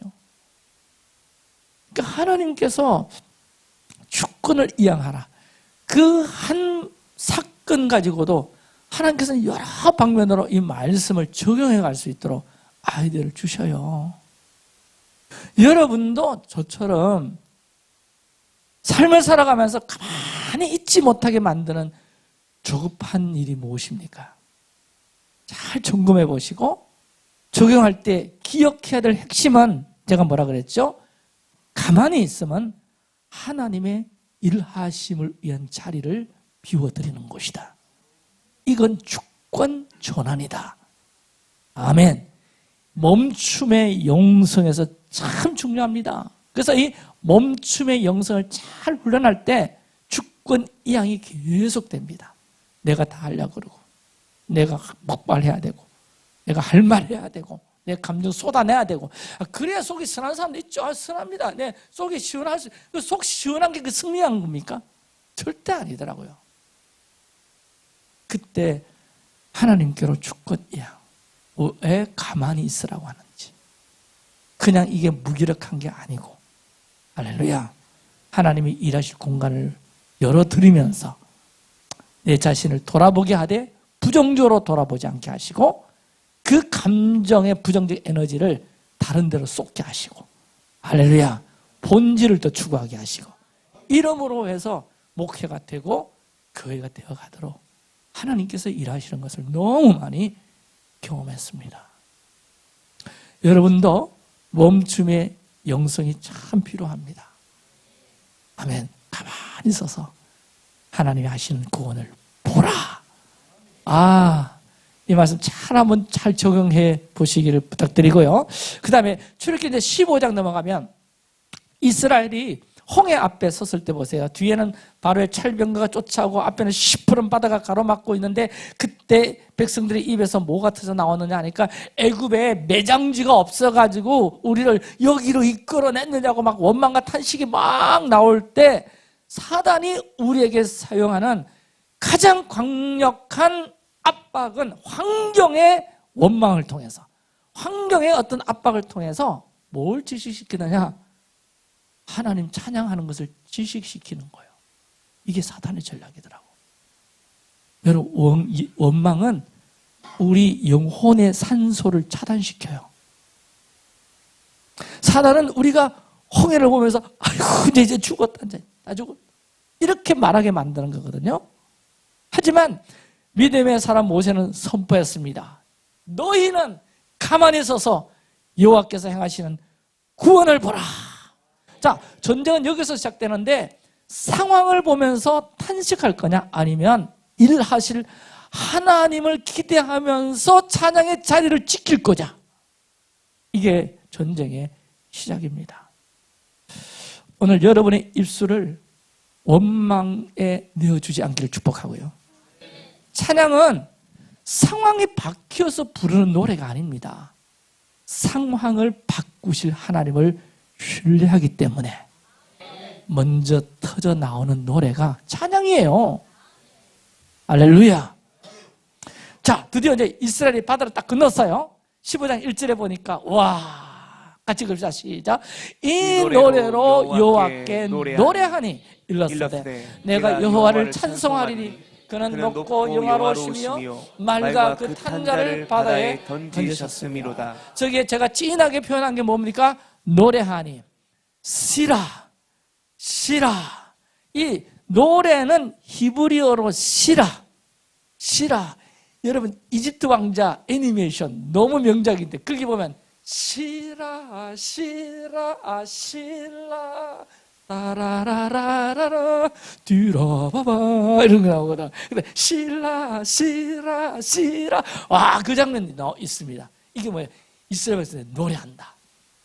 그러니까 하나님께서 주권을 이양하라. 그 한 사건 가지고도 하나님께서는 여러 방면으로 이 말씀을 적용해 갈 수 있도록 아이디어를 주셔요. 여러분도 저처럼 삶을 살아가면서 가만히 있지 못하게 만드는 조급한 일이 무엇입니까? 잘 점검해 보시고 적용할 때 기억해야 될 핵심은 제가 뭐라 그랬죠? 가만히 있으면 하나님의 일하심을 위한 자리를 비워드리는 것이다. 이건 주권 전환이다. 아멘. 멈춤의 영성에서 참 중요합니다. 그래서 이 멈춤의 영성을 잘 훈련할 때 주권 이양이 계속됩니다. 내가 다 하려고 그러고 내가 폭발해야 되고 내가 할 말 해야 되고 내 감정 쏟아내야 되고 그래야 속이 선한 사람도 있죠. 선합니다. 내 속이 시원할 수, 속 시원한 게 그 승리한 겁니까? 절대 아니더라고요. 그때 하나님께로 주권 이양. 왜 가만히 있으라고 하는지. 그냥 이게 무기력한 게 아니고 할렐루야. 하나님이 일하실 공간을 열어드리면서 내 자신을 돌아보게 하되 부정적으로 돌아보지 않게 하시고 그 감정의 부정적 에너지를 다른 데로 쏟게 하시고 할렐루야. 본질을 더 추구하게 하시고 이름으로 해서 목회가 되고 교회가 되어가도록 하나님께서 일하시는 것을 너무 많이 경험했습니다. 여러분도 멈춤의 영성이 참 필요합니다. 아멘. 가만히 있어서 하나님이 하시는 구원을 보라. 이 말씀 한번 잘 적용해 보시기를 부탁드리고요. 그 다음에 출애굽기 15장 넘어가면 이스라엘이 홍해 앞에 섰을 때 보세요. 뒤에는 바로의 철병거가 쫓아오고 앞에는 시퍼런 바다가 가로막고 있는데 그때 백성들의 입에서 뭐가 터져 나왔느냐 하니까 애굽에 매장지가 없어가지고 우리를 여기로 이끌어냈느냐고 막 원망과 탄식이 막 나올 때 사단이 우리에게 사용하는 가장 강력한 압박은 환경의 원망을 통해서, 환경의 어떤 압박을 통해서 뭘 지식시키느냐? 하나님 찬양하는 것을 지식시키는 거예요. 이게 사탄의 전략이더라고. 여러분, 원망은 우리 영혼의 산소를 차단시켜요. 사단은 우리가 홍해를 보면서 아이고 이제 죽었다, 이제 나 죽었다, 이렇게 말하게 만드는 거거든요. 하지만 믿음의 사람 모세는 선포했습니다. 너희는 가만히 서서 여호와께서 행하시는 구원을 보라. 자, 전쟁은 여기서 시작되는데 상황을 보면서 탄식할 거냐, 아니면 일하실 하나님을 기대하면서 찬양의 자리를 지킬 거냐, 이게 전쟁의 시작입니다. 오늘 여러분의 입술을 원망에 내어주지 않기를 축복하고요. 찬양은 상황이 바뀌어서 부르는 노래가 아닙니다. 상황을 바꾸실 하나님을 신뢰하기 때문에 먼저 터져 나오는 노래가 찬양이에요. 할렐루야. 자, 드디어 이제 이스라엘이 바다를 딱 건넜어요. 15장 1절에 보니까 와, 같이 읽읍시다. 시작. 이 노래로 여호와께 노래하니 일렀으되 내가 여호와를 찬송하리니 그는 높고 영화로우시며 말과 그 탄자를 바다에 던지셨습니다. 저기에 제가 진하게 표현한 게 뭡니까? 노래하니 시라, 시라. 이 노래는 히브리어로 시라, 시라. 여러분, 이집트 왕자 애니메이션 너무 명작인데 거기 보면 시라 시라 시라 따라라라라라 뒤라바바 이런 거 나오거든. 근데 시라 시라 시라, 와, 그 장면이 있습니다. 이게 뭐예요? 이스라엘에서 노래한다,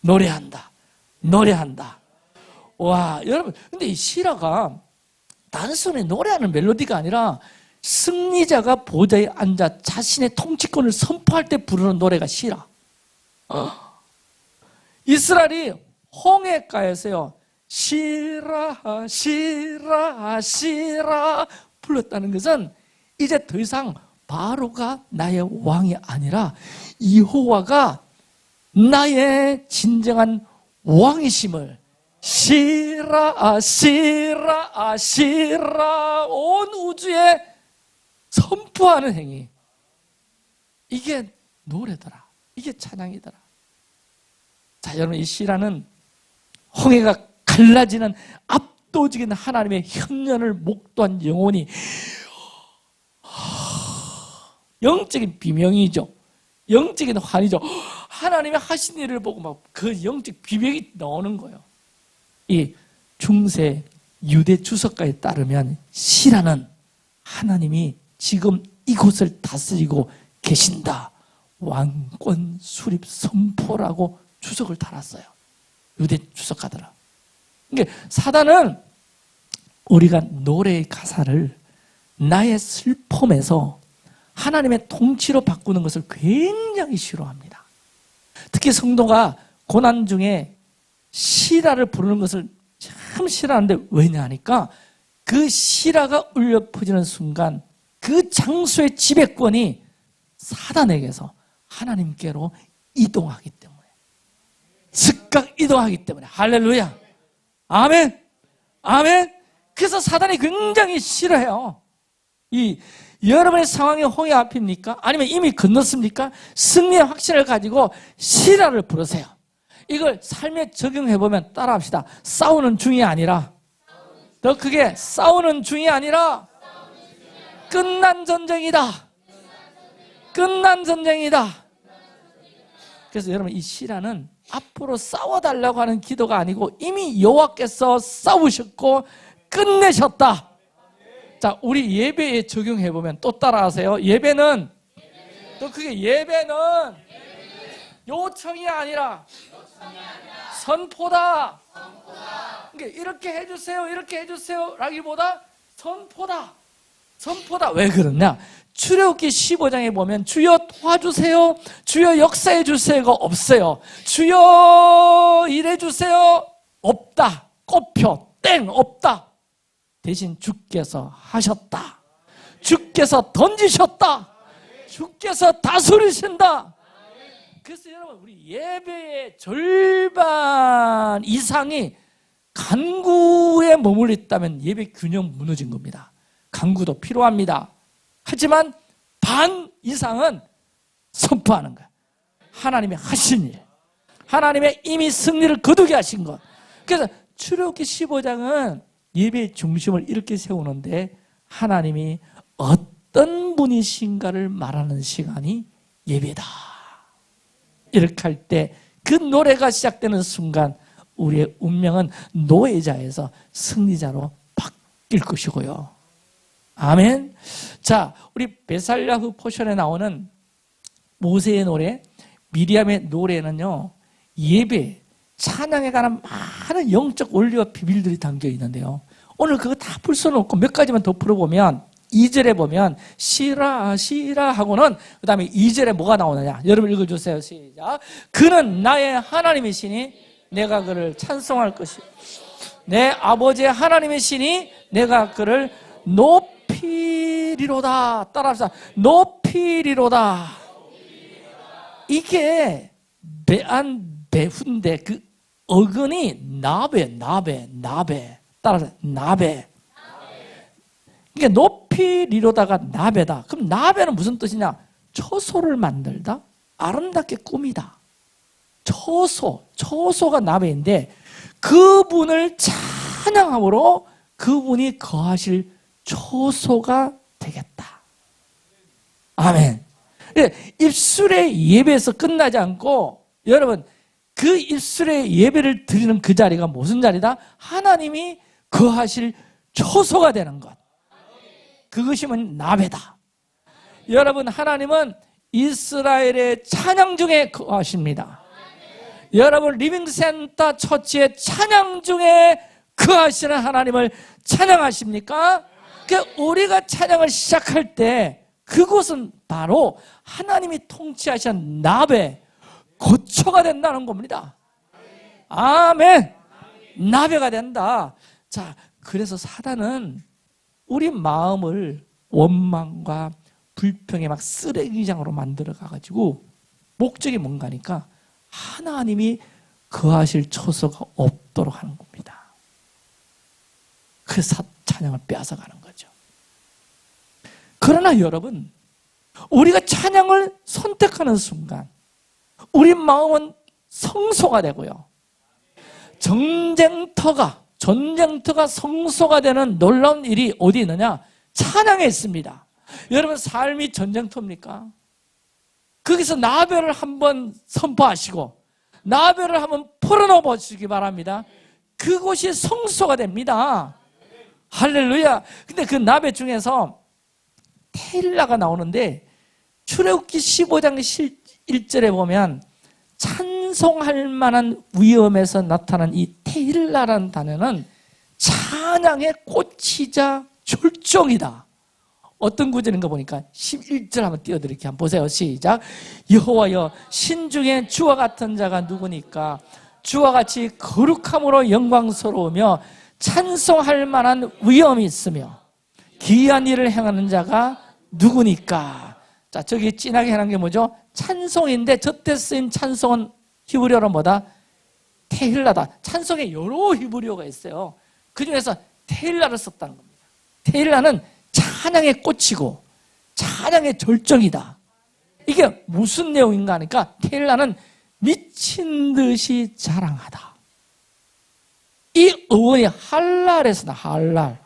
노래한다, 노래한다. 와, 여러분, 근데 이 시라가 단순히 노래하는 멜로디가 아니라 승리자가 보좌에 앉아 자신의 통치권을 선포할 때 부르는 노래가 시라. 이스라엘이 홍해가에서요 시라 시라 시라 불렀다는 것은 이제 더 이상 바로가 나의 왕이 아니라 여호와가 나의 진정한 왕이심을 시라 시라 시라 온 우주에 선포하는 행위, 이게 노래더라, 이게 찬양이더라. 자, 여러분, 이 시라는 홍해가 갈라지는 압도적인 하나님의 현현을 목도한 영혼이 영적인 비명이죠. 영적인 환희죠. 하나님의 하신 일을 보고 막 그 영적 비명이 나오는 거예요. 이 중세 유대 주석가에 따르면 시라는 하나님이 지금 이곳을 다스리고 계신다, 왕권 수립 선포라고 주석을 달았어요. 유대 주석가들은. 그러니까 사단은 우리가 노래의 가사를 나의 슬픔에서 하나님의 통치로 바꾸는 것을 굉장히 싫어합니다. 특히 성도가 고난 중에 시라를 부르는 것을 참 싫어하는데 왜냐 하니까 그 시라가 울려 퍼지는 순간 그 장소의 지배권이 사단에게서 하나님께로 이동하기 때문에, 즉각 이동하기 때문에. 할렐루야. 아멘. 아멘. 그래서 사단이 굉장히 싫어해요. 이 여러분의 상황이 홍해 앞입니까? 아니면 이미 건넜습니까? 승리의 확신을 가지고 시라를 부르세요. 이걸 삶에 적용해보면 따라합시다. 싸우는 중이 아니라, 더 크게, 싸우는 중이 아니라 끝난 전쟁이다. 끝난 전쟁이다. 그래서 여러분, 이 시라는 앞으로 싸워달라고 하는 기도가 아니고 이미 여호와께서 싸우셨고 끝내셨다. 자, 우리 예배에 적용해보면 또 따라하세요. 예배는, 더 크게, 예배는 요청이 아니라 선포다. 그러니까 이렇게 해주세요, 이렇게 해주세요 라기보다 선포다. 선포다. 왜 그러냐? 출애굽기 15장에 보면 주여 도와주세요, 주여 역사해 주세요가 없어요. 주여 일해 주세요, 없다. 꼽혀, 땡, 없다. 대신 주께서 하셨다, 주께서 던지셨다, 주께서 다스리신다. 그래서 여러분 우리 예배의 절반 이상이 간구에 머물러 있다면 예배 균형 무너진 겁니다. 간구도 필요합니다. 하지만 반 이상은 선포하는 거야. 하나님의 하신 일, 하나님의 이미 승리를 거두게 하신 것. 그래서 출애굽기 15장은 예배의 중심을 이렇게 세우는데 하나님이 어떤 분이신가를 말하는 시간이 예배다. 이렇게 할 때 그 노래가 시작되는 순간 우리의 운명은 노예자에서 승리자로 바뀔 것이고요. 아멘. 자, 우리 베살랴후 포션에 나오는 모세의 노래, 미리암의 노래는요, 예배, 찬양에 관한 많은 영적 원리와 비밀들이 담겨 있는데요. 오늘 그거 다 풀 수는 없고 몇 가지만 더 풀어보면 2절에 보면 시라 시라 하고는 그 다음에 2절에 뭐가 나오느냐. 여러분 읽어주세요. 시작. 그는 나의 하나님이시니 내가 그를 찬송할 것이, 내 아버지의 하나님이시니 내가 그를 높이리로다. 따라합시다. 높이리로다. 이게 배안 배후인데 그 어근이 나베. 따라서 나베. 이게 높이리로다가 나베다. 그럼 나베는 무슨 뜻이냐? 처소를 만들다, 아름답게 꾸미다. 처소가 나베인데 그분을 찬양함으로 그분이 거하실 처소가 되겠다. 아멘. 입술의 예배에서 끝나지 않고 여러분 그 입술의 예배를 드리는 그 자리가 무슨 자리다? 하나님이 거하실 처소가 되는 것. 그것이 나베다. 여러분 하나님은 이스라엘의 찬양 중에 거하십니다. 여러분 리빙센터 처치의 찬양 중에 거하시는 하나님을 찬양하십니까? 우리가 찬양을 시작할 때 그곳은 바로 하나님이 통치하신 나베, 고초가 된다는 겁니다. 아멘. 나베가 된다. 자, 그래서 사단은 우리 마음을 원망과 불평의 막 쓰레기장으로 만들어 가가지고 목적이 뭔가니까 하나님이 거하실 처소가 없도록 하는 겁니다. 그래서 찬양을 빼앗아가는 거죠. 그러나 여러분, 우리가 찬양을 선택하는 순간 우리 마음은 성소가 되고요, 전쟁터가 성소가 되는 놀라운 일이 어디 있느냐? 찬양에 있습니다. 여러분 삶이 전쟁터입니까? 거기서 나베를 한번 선포하시고 나베를 한번 풀어넣어 보시기 바랍니다. 그곳이 성소가 됩니다. 할렐루야. 근데 그 나베 중에서 테일라가 나오는데 출애굽기 15장 1절에 보면 찬송할 만한 위엄에서 나타난 이 테일라라는 단어는 찬양의 꽃이자 절정이다. 어떤 구절인가 보니까 11절 한번 띄워드릴게요. 한번 보세요. 시작. 여호와여, 신중에 주와 같은 자가 누구니까? 주와 같이 거룩함으로 영광스러우며 찬송할 만한 위엄이 있으며 기이한 일을 행하는 자가 누구니까? 자, 저기 진하게 해놓은 게 뭐죠? 찬송인데 저때 쓰인 찬송은 히브리어로 뭐다? 테힐라다. 찬송에 여러 히브리어가 있어요. 그 중에서 테힐라를 썼다는 겁니다. 테힐라는 찬양의 꽃이고 찬양의 절정이다. 이게 무슨 내용인가 하니까 테힐라는 미친 듯이 자랑하다. 이 어원이 할랄에서 할랄.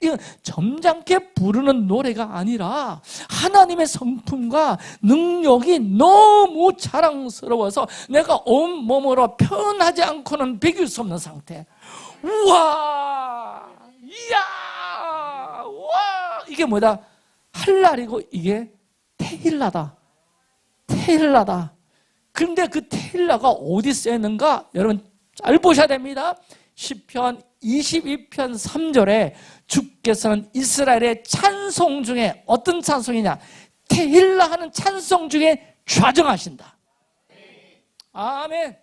이건 점잖게 부르는 노래가 아니라 하나님의 성품과 능력이 너무 자랑스러워서 내가 온몸으로 표현하지 않고는 배길 수 없는 상태. 우와, 이야, 와, 이게 뭐다? 할랄이고 이게 테힐라다. 그런데 그 테힐라가 어디 쓰였는가? 여러분 잘 보셔야 됩니다. 시편 22편 3절에 주께서는 이스라엘의 찬송 중에 어떤 찬송이냐? 테힐라 하는 찬송 중에 좌정하신다. 아멘.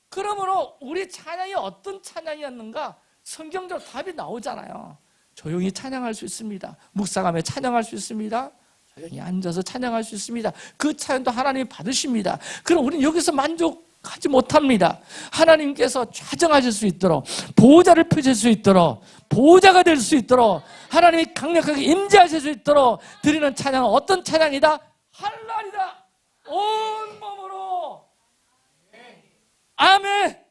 그러므로 우리 찬양이 어떤 찬양이었는가? 성경적으로 답이 나오잖아요. 조용히 찬양할 수 있습니다. 묵상하며 찬양할 수 있습니다. 조용히 앉아서 찬양할 수 있습니다. 그 찬양도 하나님이 받으십니다. 그럼 우리는 여기서 만족하지 못합니다. 하나님께서 좌정하실 수 있도록, 보호자를 펴실 수 있도록, 보호자가 될 수 있도록, 하나님이 강력하게 임재하실 수 있도록 드리는 찬양은 어떤 찬양이다? 할랄이다. 온 몸으로. 아멘.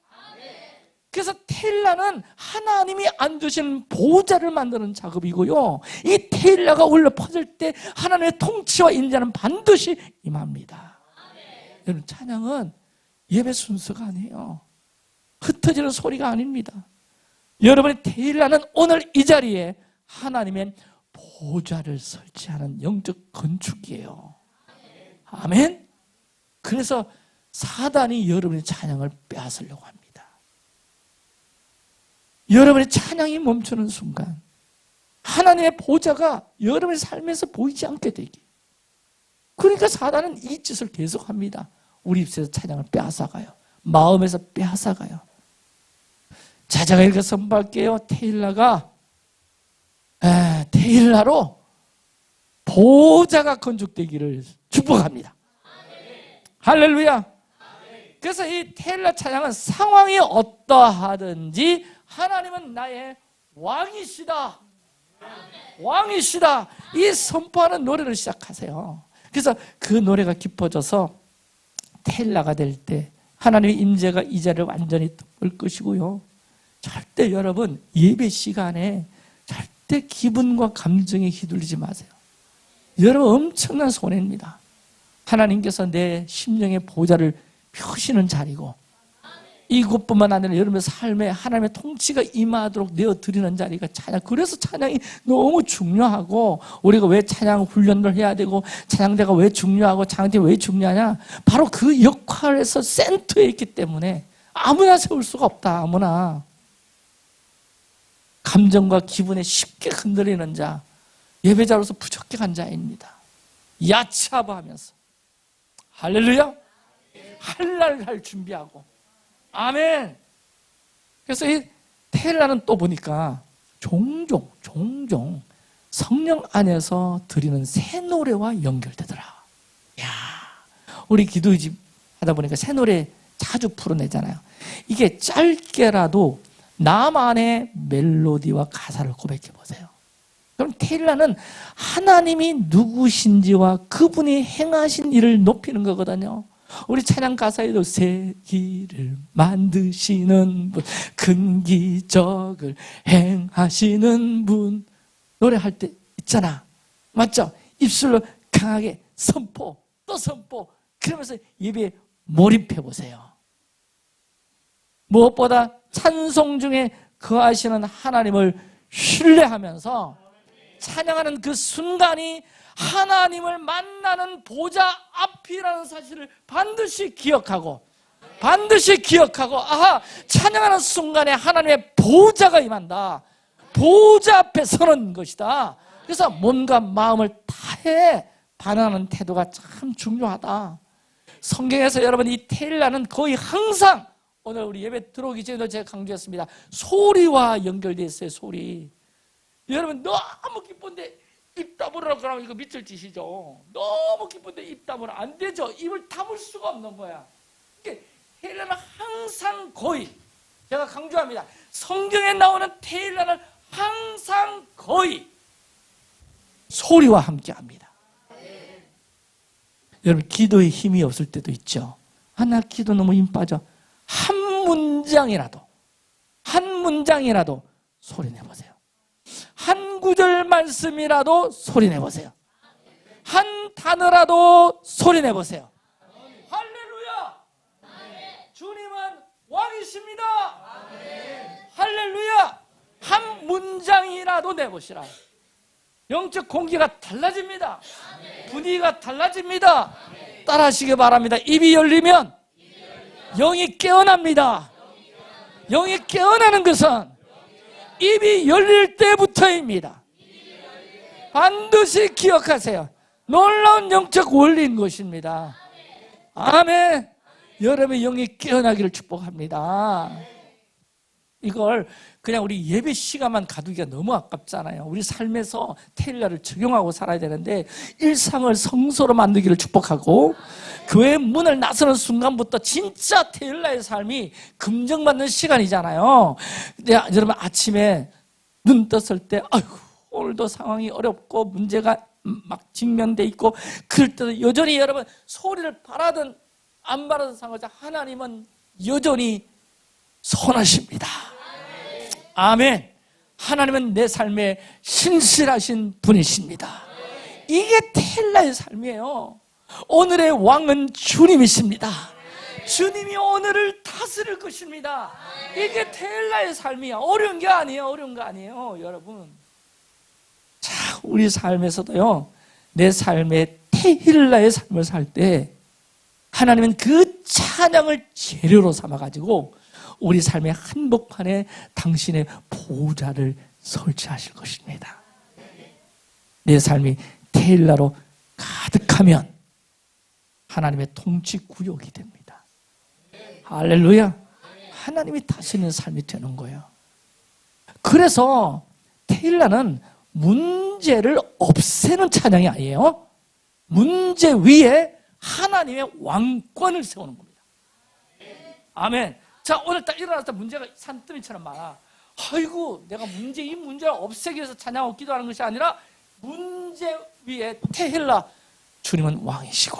그래서 테일라는 하나님이 안 주신 보호자를 만드는 작업이고요, 이 테일라가 울려 퍼질 때 하나님의 통치와 임재는 반드시 임합니다. 여러분, 찬양은 예배 순서가 아니에요. 흩어지는 소리가 아닙니다. 여러분의 테일라는 오늘 이 자리에 하나님의 보좌를 설치하는 영적 건축이에요. 아멘. 그래서 사단이 여러분의 찬양을 빼앗으려고 합니다. 여러분의 찬양이 멈추는 순간 하나님의 보좌가 여러분의 삶에서 보이지 않게 되기. 그러니까 사단은 이 짓을 계속합니다. 우리 입에서 찬양을 빼앗아가요. 마음에서 빼앗아가요. 자, 제가 이렇게 선포할게요. 테일라로 보좌가 건축되기를 축복합니다. 할렐루야. 그래서 이 테일라 찬양은 상황이 어떠하든지 하나님은 나의 왕이시다. 왕이시다. 이 선포하는 노래를 시작하세요. 그래서 그 노래가 깊어져서 테일라가 될 때 하나님의 임재가 이 자리를 완전히 덮을 것이고요, 절대 여러분 예배 시간에 절대 기분과 감정에 휘둘리지 마세요. 여러분 엄청난 손해입니다. 하나님께서 내 심령의 보좌를 펴시는 자리고, 이것뿐만 아니라 여러분의 삶에 하나님의 통치가 임하도록 내어드리는 자리가 찬양. 그래서 찬양이 너무 중요하고, 우리가 왜 찬양 훈련을 해야 되고 찬양대가 왜 중요하고 찬양대가 왜 중요하냐, 바로 그 역할에서 센터에 있기 때문에 아무나 세울 수가 없다. 아무나. 감정과 기분에 쉽게 흔들리는 자, 예배자로서 부족한 자입니다. 야차하면서 할렐루야, 할랄 준비하고. 아멘. 그래서 이 테일라는 또 보니까 종종 성령 안에서 드리는 새 노래와 연결되더라. 야, 우리 기도의 집 하다 보니까 새 노래 자주 풀어내잖아요. 이게 짧게라도 나만의 멜로디와 가사를 고백해 보세요. 그럼 테일라는 하나님이 누구신지와 그분이 행하신 일을 높이는 거거든요. 우리 찬양 가사에도 새 길을 만드시는 분, 큰 기적을 행하시는 분, 노래할 때 있잖아. 맞죠? 입술로 강하게 선포, 또 선포. 그러면서 예배에 몰입해 보세요. 무엇보다 찬송 중에 거하시는 하나님을 신뢰하면서 찬양하는 그 순간이 하나님을 만나는 보좌 앞이라는 사실을 반드시 기억하고, 아하, 찬양하는 순간에 하나님의 보좌가 임한다. 보좌 앞에 서는 것이다. 그래서 몸과 마음을 다해 반응하는 태도가 참 중요하다. 성경에서 여러분 이 테일라는 거의 항상, 오늘 우리 예배 들어오기 전에도 제가 강조했습니다. 소리와 연결되어 있어요. 소리. 여러분 너무 기쁜데 입 다물으라고 그러면 이거 미칠 짓이죠. 너무 기쁜데 입 다물어 안 되죠. 입을 다물 수가 없는 거야. 그러니까 테일라는 항상 거의, 제가 강조합니다. 성경에 나오는 테일라는 항상 거의 소리와 함께합니다. 여러분 기도에 힘이 없을 때도 있죠. 나 기도 너무 힘 빠져. 한 문장이라도 소리 내보세요. 한 구절 말씀이라도 소리 내보세요. 한 단어라도 소리 내보세요. 할렐루야! 주님은 왕이십니다. 할렐루야! 한 문장이라도 내보시라. 영적 공기가 달라집니다. 분위기가 달라집니다. 따라하시기 바랍니다. 입이 열리면 영이 깨어납니다. 영이 깨어나는 것은 입이 열릴 때부터입니다. 반드시 기억하세요. 놀라운 영적 원리인 것입니다. 아멘. 여러분의 영이 깨어나기를 축복합니다. 이걸 그냥 우리 예배 시간만 가두기가 너무 아깝잖아요. 우리 삶에서 테일라를 적용하고 살아야 되는데 일상을 성소로 만들기를 축복하고 교회 문을 나서는 순간부터 진짜 테일라의 삶이 긍정받는 시간이잖아요. 근데 여러분 아침에 눈 떴을 때 아이고 오늘도 상황이 어렵고 문제가 막 직면돼 있고 그럴 때도 여전히 여러분 소리를 바라든 안 바라든 상관없이 하나님은 여전히 선하십니다. 아멘. 하나님은 내 삶에 신실하신 분이십니다. 이게 테일라의 삶이에요. 오늘의 왕은 주님이십니다. 주님이 오늘을 다스릴 것입니다. 이게 테일라의 삶이야. 어려운 게 아니에요. 어려운 거 아니에요, 여러분. 자, 우리 삶에서도요, 내 삶의 테일라의 삶을 살 때 하나님은 그 찬양을 재료로 삼아가지고 우리 삶의 한복판에 당신의 보좌를 설치하실 것입니다. 내 삶이 테일라로 가득하면 하나님의 통치 구역이 됩니다. 할렐루야. 하나님이 다스리는 삶이 되는 거예요. 그래서 테일라는 문제를 없애는 찬양이 아니에요. 문제 위에 하나님의 왕권을 세우는 겁니다. 아멘. 자, 오늘 딱 일어났을 때 문제가 산더미처럼 많아. 아이고, 내가 이 문제를 없애기 위해서 찬양하고 기도하는 것이 아니라 문제 위에 테일라, 주님은 왕이시고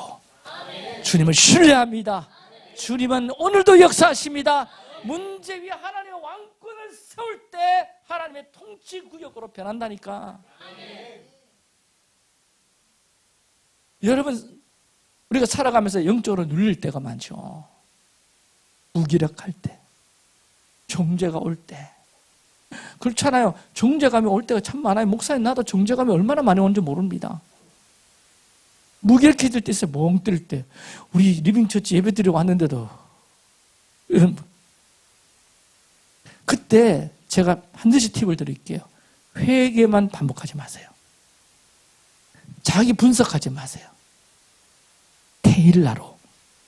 주님을 신뢰합니다. 주님은 오늘도 역사하십니다. 문제 위에 하나님의 왕권을 세울 때 하나님의 통치 구역으로 변한다니까. 여러분, 우리가 살아가면서 영적으로 눌릴 때가 많죠. 무기력할 때, 정죄가 올 때. 그렇잖아요. 정죄감이 올 때가 참 많아요. 목사님, 나도 정죄감이 얼마나 많이 오는지 모릅니다. 무기력해질 때 있어요. 멍 때릴 때. 우리 리빙처치 예배 드리고 왔는데도 이런. 그때 제가 반드시 팁을 드릴게요. 회개만 반복하지 마세요. 자기 분석하지 마세요. 테일라로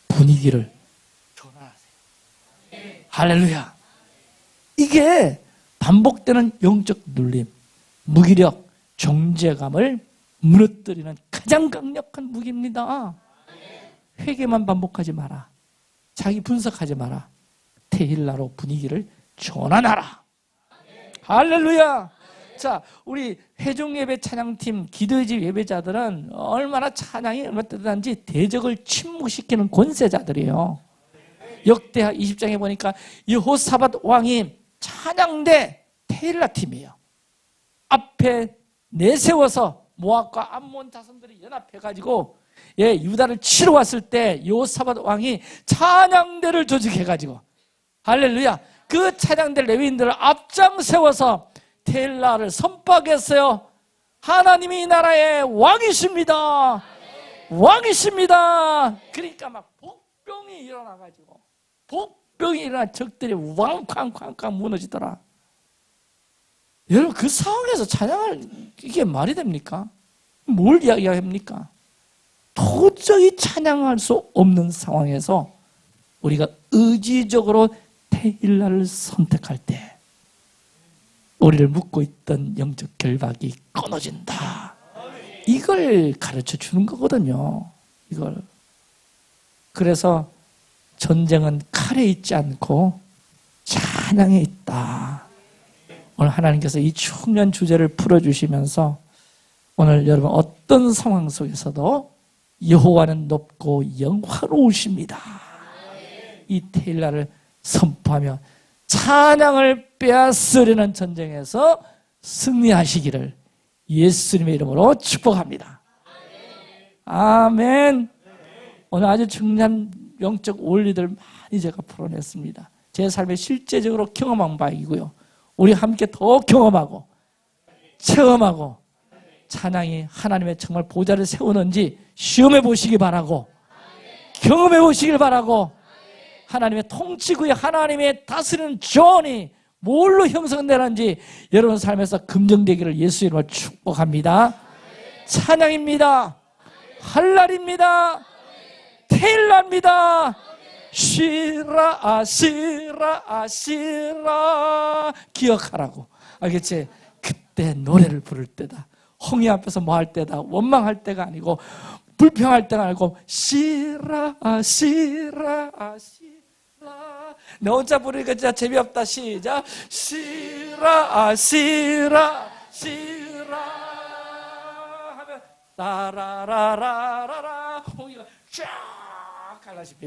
분위기를 전환하세요. 할렐루야. 이게 반복되는 영적 눌림, 무기력, 정죄감을 무너뜨리는 가장 강력한 무기입니다. 회개만 반복하지 마라. 자기 분석하지 마라. 테일라로 분위기를 전환하라. 할렐루야. 자, 우리 회중예배 찬양팀 기도의 집 예배자들은 얼마나 찬양이 얼마나 뜨뜻한지 대적을 침묵시키는 권세자들이에요. 역대하 20장에 보니까 여호사밧 왕이 찬양대 테일라 팀이에요. 앞에 내세워서 모압과 암몬 자손들이 연합해가지고 유다를 치러 왔을 때 여호사밧 왕이 찬양대를 조직해가지고 할렐루야. 그 찬양대 레위인들을 앞장 세워서 테일라를 선포하겠어요. 하나님이 이 나라의 왕이십니다. 왕이십니다. 그러니까 막 복병이 일어나가지고 복병이 일어나 적들이 왕쾅쾅쾅 무너지더라. 여러분, 그 상황에서 찬양을 이게 말이 됩니까? 뭘 이야기합니까? 도저히 찬양할 수 없는 상황에서 우리가 의지적으로 테일라를 선택할 때 우리를 묶고 있던 영적 결박이 끊어진다. 이걸 가르쳐 주는 거거든요. 이걸. 그래서 전쟁은 칼에 있지 않고 찬양에 있다. 오늘 하나님께서 이 중요한 주제를 풀어주시면서 오늘 여러분 어떤 상황 속에서도 여호와는 높고 영화로우십니다. 이 테일라를 선포하며 찬양을 빼앗으려는 전쟁에서 승리하시기를 예수님의 이름으로 축복합니다. 아멘. 오늘 아주 중요한 영적 원리들 많이 제가 풀어냈습니다. 제 삶에 실제적으로 경험한 바이고요. 우리 함께 더 경험하고 체험하고 찬양이 하나님의 정말 보좌를 세우는지 시험해 보시기 바라고 경험해 보시길 바라고 하나님의 통치구에 하나님의 다스리는 존이 뭘로 형성되는지 여러분 삶에서 긍정되기를 예수 이름으로 축복합니다. 찬양입니다. 할랄입니다. 테일라입니다. 쉬라 쉬라 기억하라고. 알겠지? 그때 노래를 부를 때다. 홍해 앞에서 뭐 할 때다. 원망할 때가 아니고 불평할 때가 아니고 쉬라 내 혼자 부르니까 진짜 재미없다. 시작. 쉬라 하면 따라라라라라 홍해가 쫙 갈라집니다.